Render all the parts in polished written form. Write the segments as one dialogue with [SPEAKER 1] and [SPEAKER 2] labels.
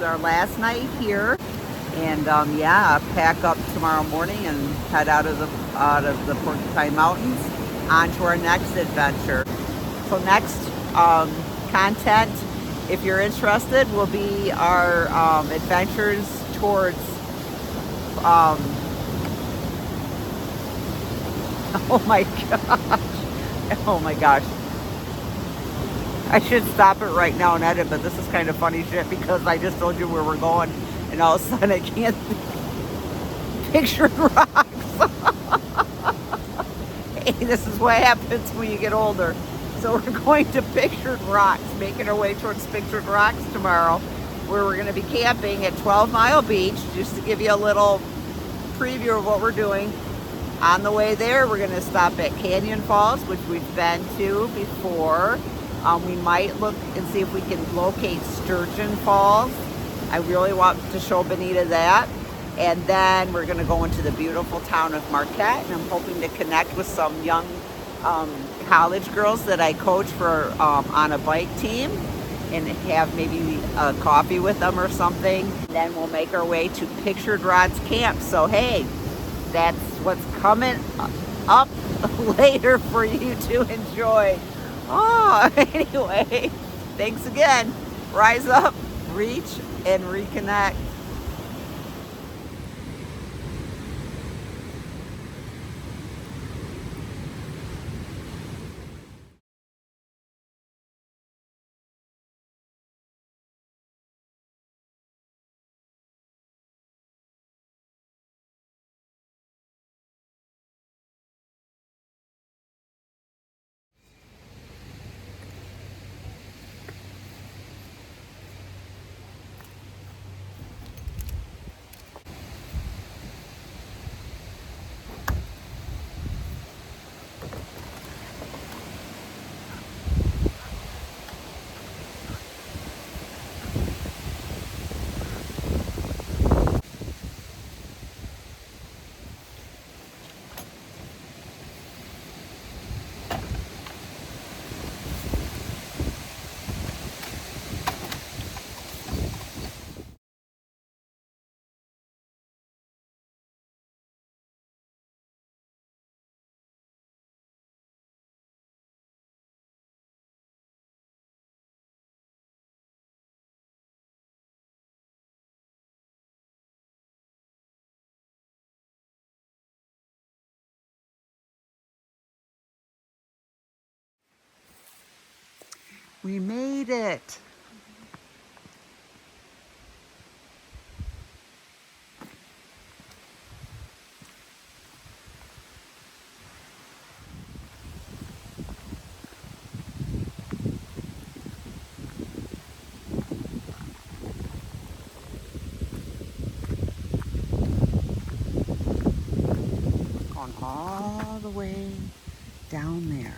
[SPEAKER 1] our last night here. And yeah, pack up tomorrow morning and head out of the Porcupine Mountains onto our next adventure. So next content, if you're interested, will be our adventures towards oh my gosh, oh my gosh. I should stop it right now and edit, but this is kind of funny shit because I just told you where we're going, and all of a sudden I can't Pictured Rocks. Hey, this is what happens when you get older. So we're going to Pictured Rocks, making our way towards Pictured Rocks tomorrow, where we're going to be camping at 12 Mile Beach, just to give you a little preview of what we're doing. On the way there, we're going to stop at Canyon Falls, which we've been to before. We might look and see if we can locate Sturgeon Falls. I really want to show Benita that. And then we're going to go into the beautiful town of Marquette, and I'm hoping to connect with some young college girls that I coach for on a bike team, and have maybe a coffee with them or something. And then we'll make our way to Pictured Rocks Camp. So hey, that's what's coming up later for you to enjoy. Oh, anyway, thanks again. Rise up, reach, and reconnect. We made it. Going all the way down there.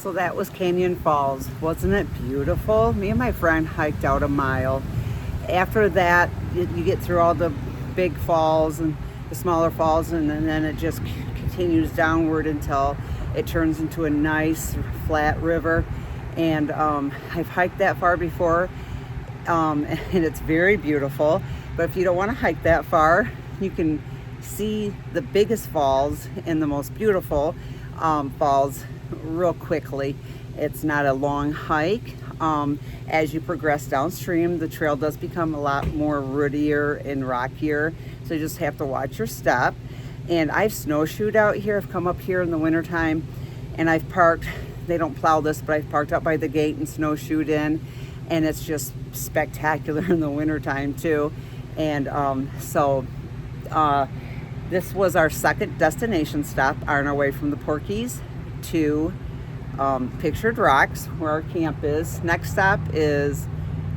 [SPEAKER 1] So that was Canyon Falls. Wasn't it beautiful? Me and my friend hiked out a mile. After that, you get through all the big falls and the smaller falls, and then it just continues downward until it turns into a nice flat river. And I've hiked that far before, and it's very beautiful. But if you don't want to hike that far, you can see the biggest falls and the most beautiful falls real quickly. It's not a long hike. As you progress downstream, the trail does become a lot more woodier and rockier, so you just have to watch your step. And I've snowshoed out here. I've come up here in the wintertime, and I've parked, they don't plow this, but I've parked up by the gate and snowshoed in, and it's just spectacular in the wintertime too. And this was our second destination stop on our way from the Porkies to Pictured Rocks, where our camp is. Next stop is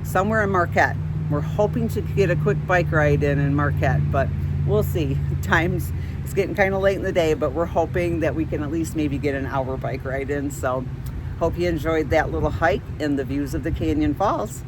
[SPEAKER 1] somewhere in Marquette. We're hoping to get a quick bike ride in Marquette, but we'll see. It's getting kind of late in the day, but we're hoping that we can at least maybe get an hour bike ride in. So hope you enjoyed that little hike and the views of the Canyon Falls.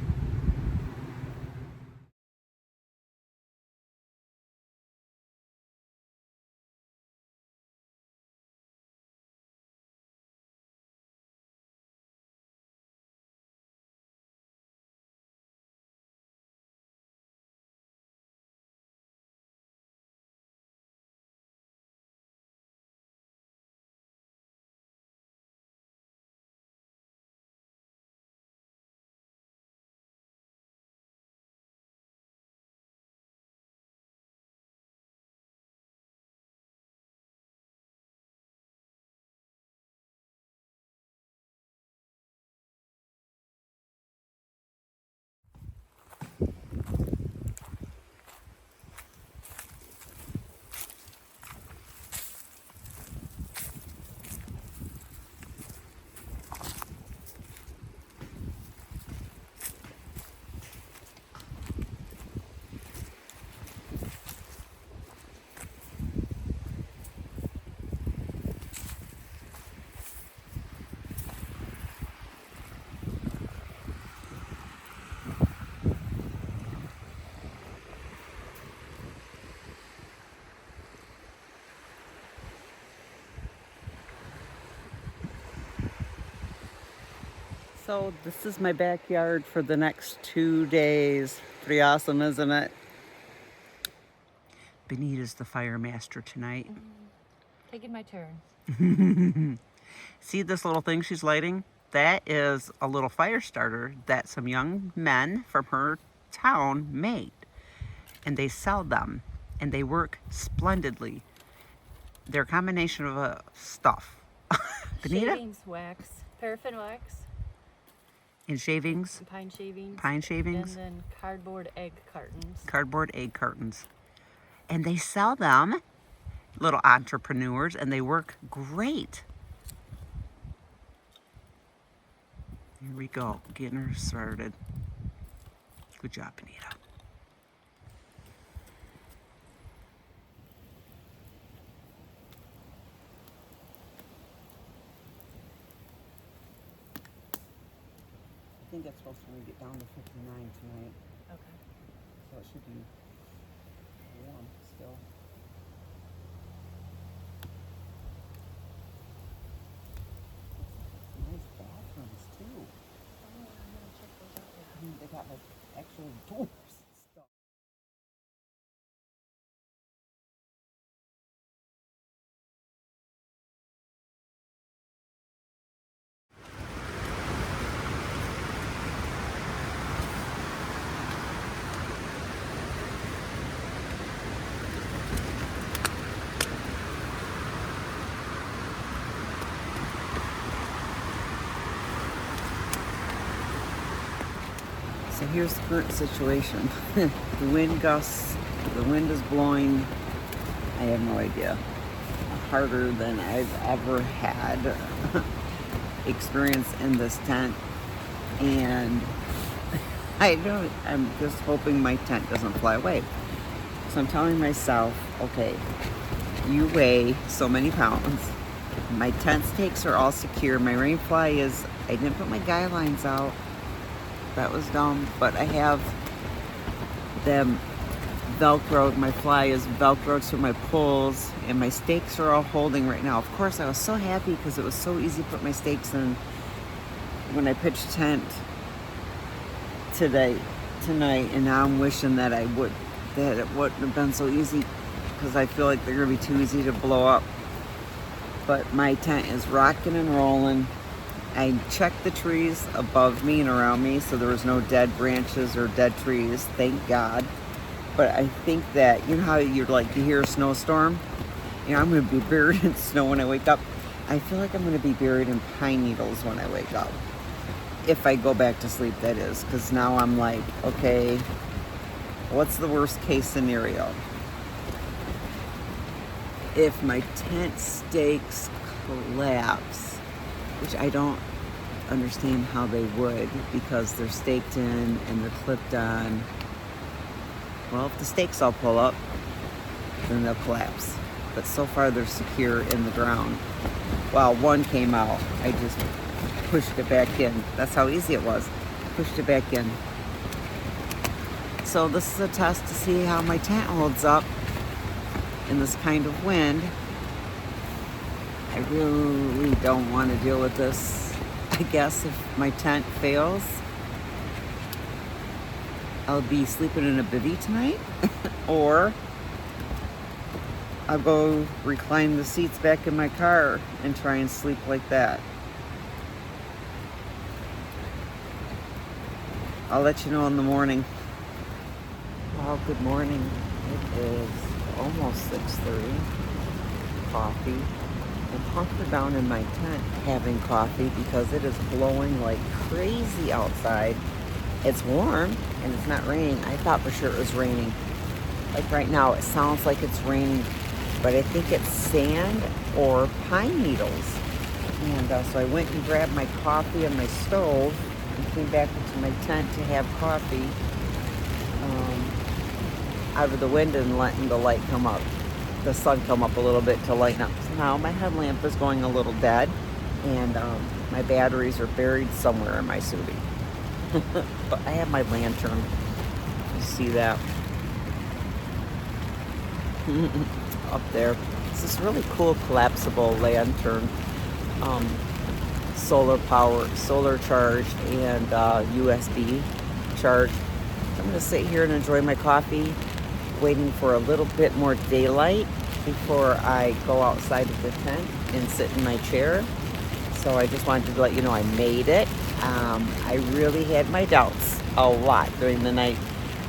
[SPEAKER 1] So this is my backyard for the next 2 days. Pretty awesome, isn't it? Benita's the fire master tonight.
[SPEAKER 2] Taking my turn.
[SPEAKER 1] See this little thing she's lighting? That is a little fire starter that some young men from her town made. And they sell them. And they work splendidly. They're a combination of stuff. Benita?
[SPEAKER 2] Shavings wax, paraffin wax.
[SPEAKER 1] And shavings?
[SPEAKER 2] Pine shavings.
[SPEAKER 1] Pine shavings.
[SPEAKER 2] And then cardboard egg cartons.
[SPEAKER 1] Cardboard egg cartons. And they sell them, little entrepreneurs, and they work great. Here we go, getting her started. Good job, Benita. I think it's supposed to get down to 59 tonight.
[SPEAKER 2] Okay.
[SPEAKER 1] So it should be warm still. Nice bathrooms too.
[SPEAKER 2] Oh, I'm gonna check those out.
[SPEAKER 1] I mean, they got like actual doors and stuff. So here's the current situation. The wind gusts, the wind is blowing, I have no idea, harder than I've ever had experience in this tent. And I'm just hoping my tent doesn't fly away. So I'm telling myself, okay, you weigh so many pounds. My tent stakes are all secure. My rain fly is, I didn't put my guy lines out. That was dumb, but I have them Velcroed. My fly is Velcroed to my poles, and my stakes are all holding right now. Of course, I was so happy because it was so easy to put my stakes in when I pitched tent tonight, and now I'm wishing that it wouldn't have been so easy because I feel like they're gonna be too easy to blow up. But my tent is rocking and rolling. I checked the trees above me and around me, so there was no dead branches or dead trees, thank God. But I think that, you know how you hear a snowstorm? You know, I'm gonna be buried in snow when I wake up. I feel like I'm gonna be buried in pine needles when I wake up. If I go back to sleep, that is, because now I'm like, okay, what's the worst case scenario? If my tent stakes collapse, which I don't understand how they would, because they're staked in and they're clipped on. Well, if the stakes all pull up, then they'll collapse. But so far they're secure in the ground. Well, one came out. I just pushed it back in. That's how easy it was. Pushed it back in. So this is a test to see how my tent holds up in this kind of wind. I really don't want to deal with this. I guess if my tent fails, I'll be sleeping in a bivvy tonight, or I'll go recline the seats back in my car and try and sleep like that. I'll let you know in the morning. Well, good morning. It is almost 6:30. Coffee. I'm hunkered down in my tent having coffee because it is blowing like crazy outside. It's warm and it's not raining. I thought for sure it was raining. Like right now, it sounds like it's raining, but I think it's sand or pine needles. And so I went and grabbed my coffee on my stove and came back into my tent to have coffee out of the window and letting the light come up, the sun come up a little bit to lighten up. So now my headlamp is going a little dead, and my batteries are buried somewhere in my SUV. But I have my lantern. You see that? Up there. It's this really cool collapsible lantern. Solar powered, solar charged, and USB charged. I'm going to sit here and enjoy my coffee, waiting for a little bit more daylight before I go outside of the tent and sit in my chair. So I just wanted to let you know I made it. I really had my doubts a lot during the night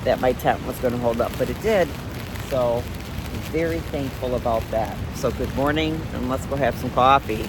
[SPEAKER 1] that my tent was going to hold up, but it did. So I'm very thankful about that. So good morning, and let's go have some coffee.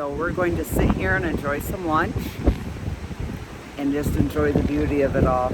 [SPEAKER 1] So we're going to sit here and enjoy some lunch and just enjoy the beauty of it all.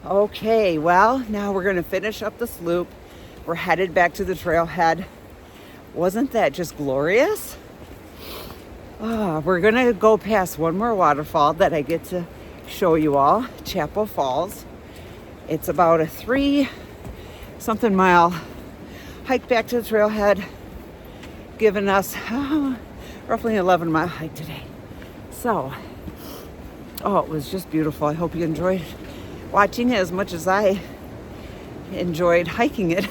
[SPEAKER 1] Okay, well, now we're going to finish up this loop. We're headed back to the trailhead. Wasn't that just glorious? We're going to go past one more waterfall that I get to show you all, Chapel Falls. It's about a 3-something mile hike back to the trailhead, giving us roughly an 11-mile hike today. So, it was just beautiful. I hope you enjoyed watching it as much as I enjoyed hiking it.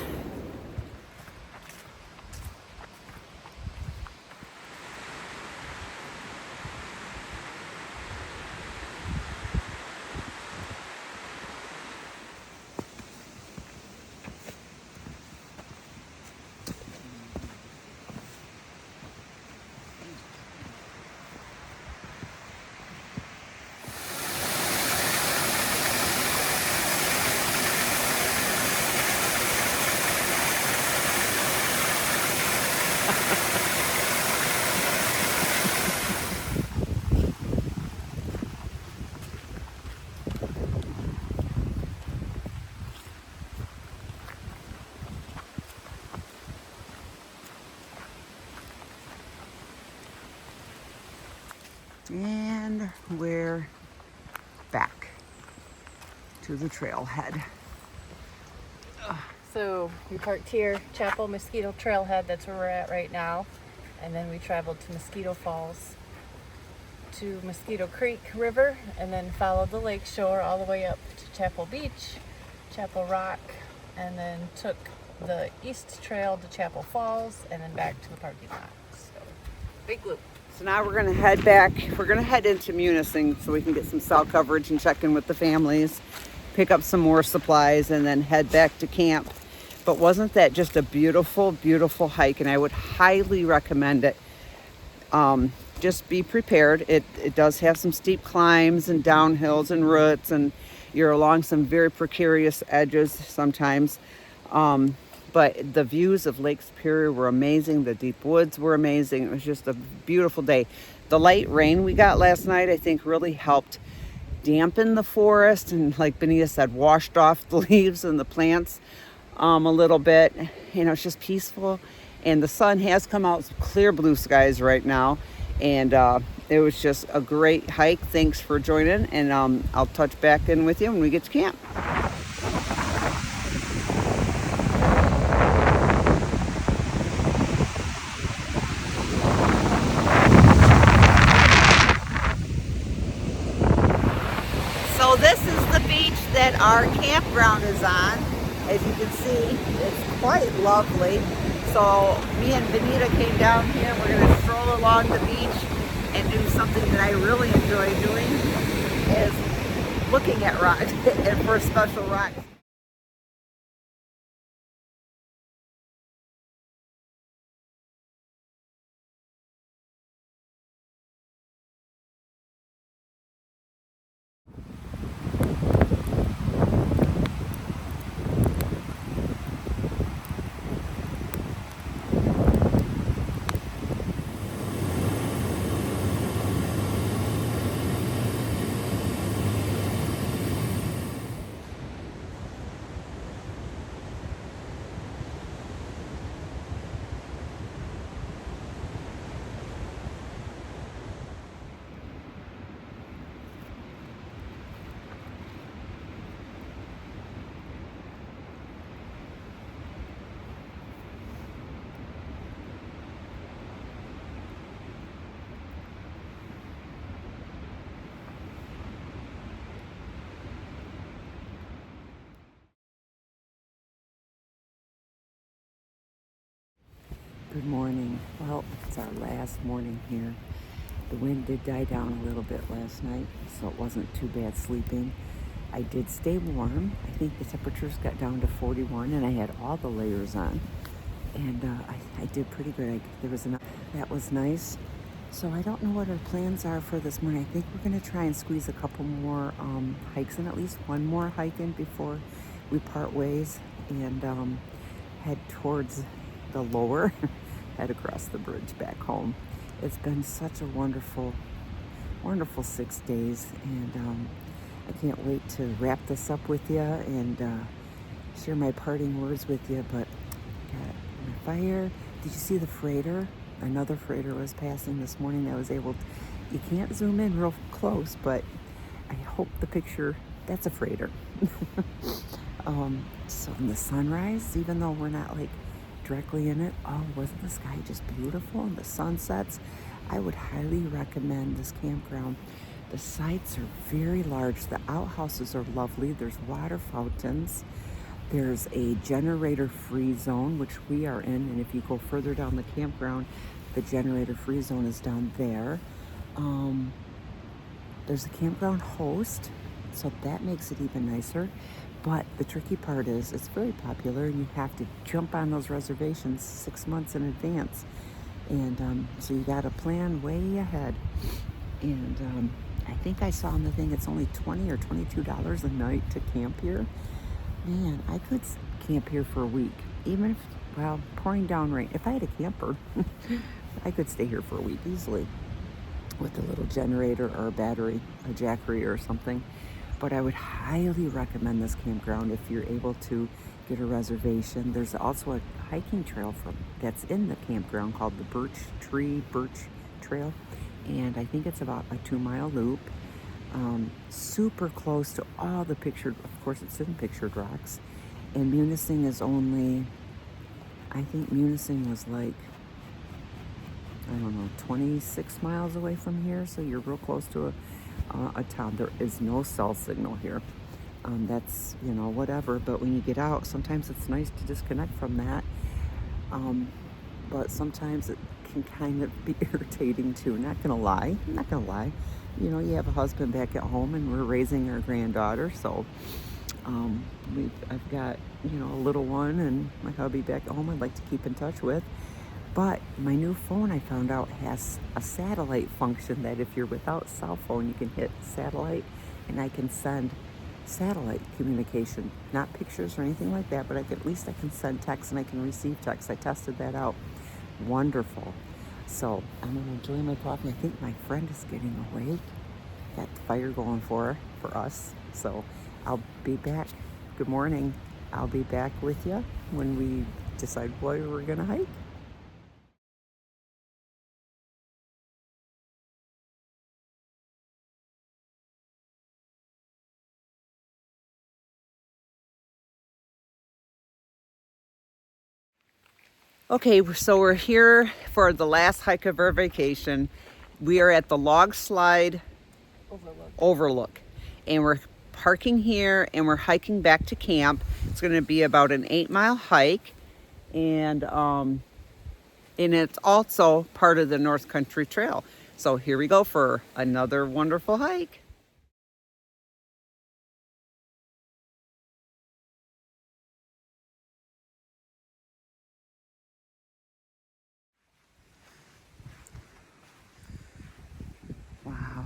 [SPEAKER 1] And we're back to the trailhead.
[SPEAKER 2] So we parked here, Chapel Mosquito Trailhead, that's where we're at right now. And then we traveled to Mosquito Falls. to Mosquito Creek River and then followed the lakeshore all the way up to Chapel Beach, Chapel Rock, and then took the east trail to Chapel Falls and then back to the parking lot. So, big loop.
[SPEAKER 1] So now we're gonna head back. We're gonna head into Munising so we can get some cell coverage and check in with the families, pick up some more supplies, and then head back to camp. But wasn't that just a beautiful, beautiful hike? And I would highly recommend it. Just be prepared. It does have some steep climbs and downhills and roots, and you're along some very precarious edges sometimes. But the views of Lake Superior were amazing. The deep woods were amazing. It was just a beautiful day. The light rain we got last night, I think, really helped dampen the forest, and like Benita said, washed off the leaves and the plants a little bit. You know, it's just peaceful. And the sun has come out, clear blue skies right now. And it was just a great hike. Thanks for joining. And I'll touch back in with you when we get to camp. So this is the beach that our campground is on. As you can see, it's quite lovely. So me and Benita came down here. We're going to stroll along the beach and do something that I really enjoy doing, is looking at rocks and for special rocks. Good morning. Well, it's our last morning here. The wind did die down a little bit last night, so it wasn't too bad sleeping. I did stay warm. I think the temperatures got down to 41, and I had all the layers on. And I did pretty good. There was enough. That was nice. So I don't know what our plans are for this morning. I think we're going to try and squeeze a couple more hikes in, at least one more hike in before we part ways, and head towards the lower, head across the bridge back home. It's been such a wonderful 6 days, and I can't wait to wrap this up with you and share my parting words with you. But got my fire. Did you see the freighter? Another freighter was passing this morning. I was able to, you can't zoom in real close, but I hope the picture, that's a freighter. So in the sunrise, even though we're not like directly in it, oh, wasn't the sky just beautiful? And the sunsets, I would highly recommend this campground. The sites are very large. The outhouses are lovely. There's water fountains. There's a generator-free zone, which we are in. And if you go further down the campground, the generator-free zone is down there. There's a campground host, so that makes it even nicer. But the tricky part is it's very popular, and you have to jump on those reservations 6 months in advance. And so you got to plan way ahead. And I think I saw on the thing it's only $20 or $22 a night to camp here. Man, I could camp here for a week, even if, well, pouring down rain. If I had a camper, I could stay here for a week easily with a little generator or a battery, a jackery or something. But I would highly recommend this campground if you're able to get a reservation. There's also a hiking trail that's in the campground called the Birch Trail. And I think it's about a 2-mile loop. Super close to all the of course it's in Pictured Rocks. And Munising is only, I think Munising was like I don't know, 26 miles away from here, so you're real close to a town. There is no cell signal here. That's, you know, whatever, but when you get out, sometimes it's nice to disconnect from that. But sometimes it can kind of be irritating too. Not gonna lie, not gonna lie. You know, you have a husband back at home, and we're raising our granddaughter, so I've got, you know, a little one and my hubby back at home I'd like to keep in touch with. But my new phone, I found out, has a satellite function that if you're without cell phone, you can hit satellite, and I can send satellite communication, not pictures or anything like that, but at least I can send text and I can receive text. I tested that out. Wonderful. So I'm gonna enjoy my coffee. I think my friend is getting awake. Got the fire going for us. So I'll be back. Good morning. I'll be back with you when we decide where we're gonna hike. Okay, so we're here for the last hike of our vacation. We are at the Log Slide Overlook, and we're parking here and we're hiking back to camp. It's going to be about an 8-mile hike, and it's also part of the North Country Trail. So here we go for another wonderful hike. Wow.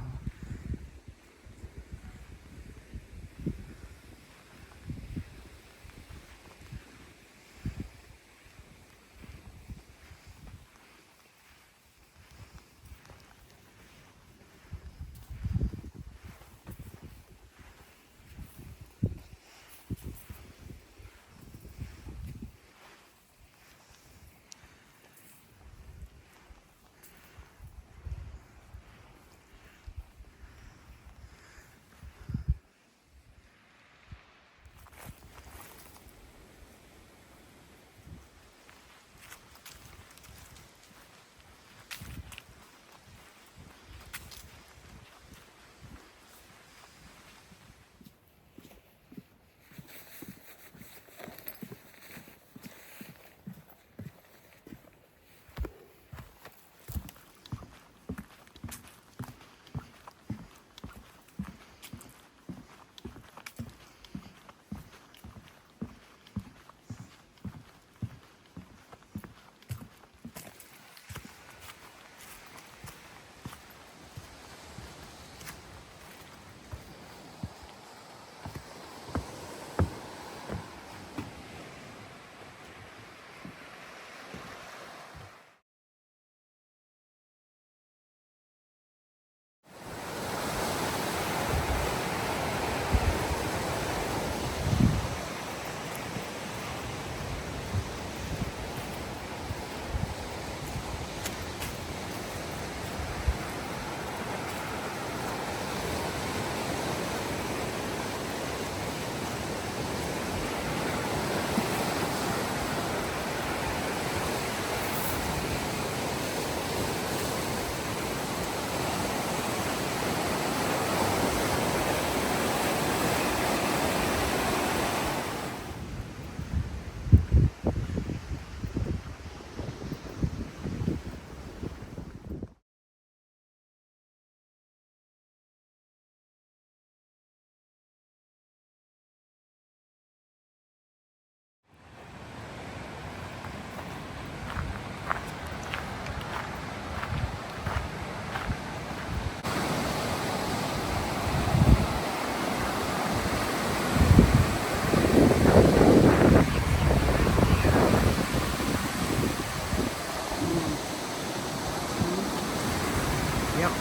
[SPEAKER 1] Yep.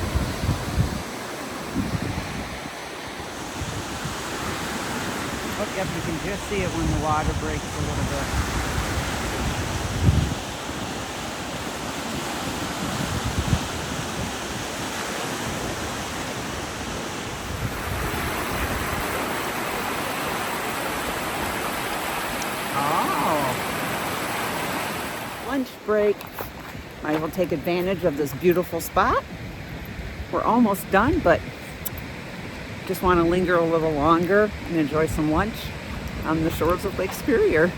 [SPEAKER 1] Oh, yep, you can just see it when the water breaks a little bit. Oh. Lunch break. I will take advantage of this beautiful spot. We're almost done, but just want to linger a little longer and enjoy some lunch on the shores of Lake Superior.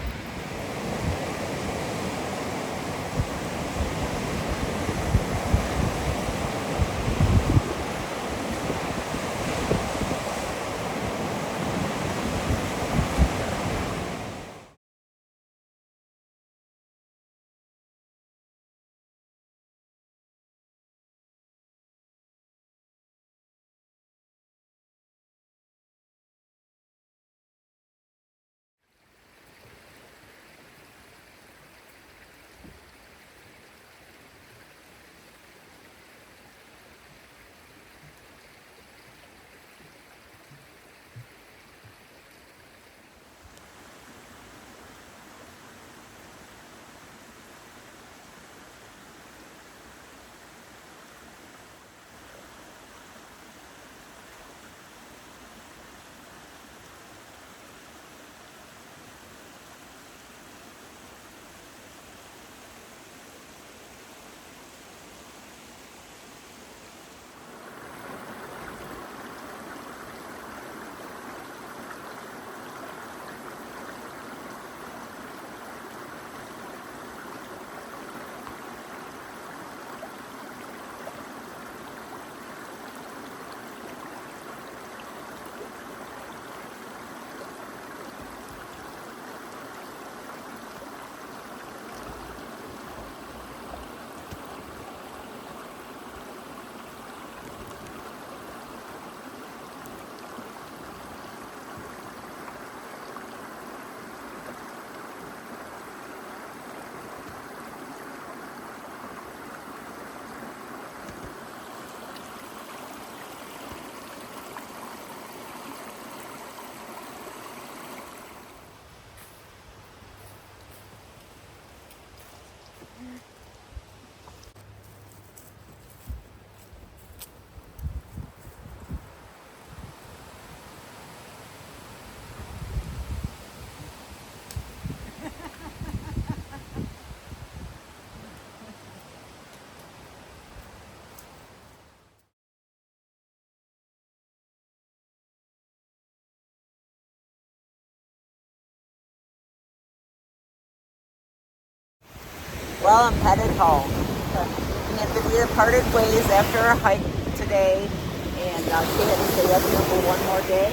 [SPEAKER 1] Well, I'm headed home. Me and Benita parted ways after our hike today, and she had to stay up here for one more day.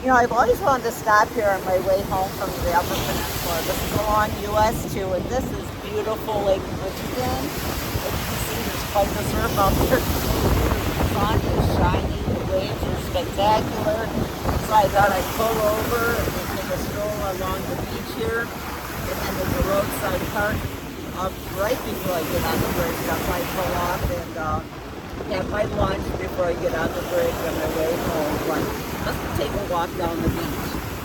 [SPEAKER 1] You know, I've always wanted to stop here on my way home from the Upper Peninsula. This is along US 2, and this is beautiful Lake Michigan. As you can see, there's quite the surf out there. The sun is shining, the waves are spectacular. So I thought I'd pull over and just take a stroll along the beach here. And then there's a roadside park up right before I get on the bridge. I might pull off and have my lunch before I get on the bridge on my way home. But let's take a walk down the beach.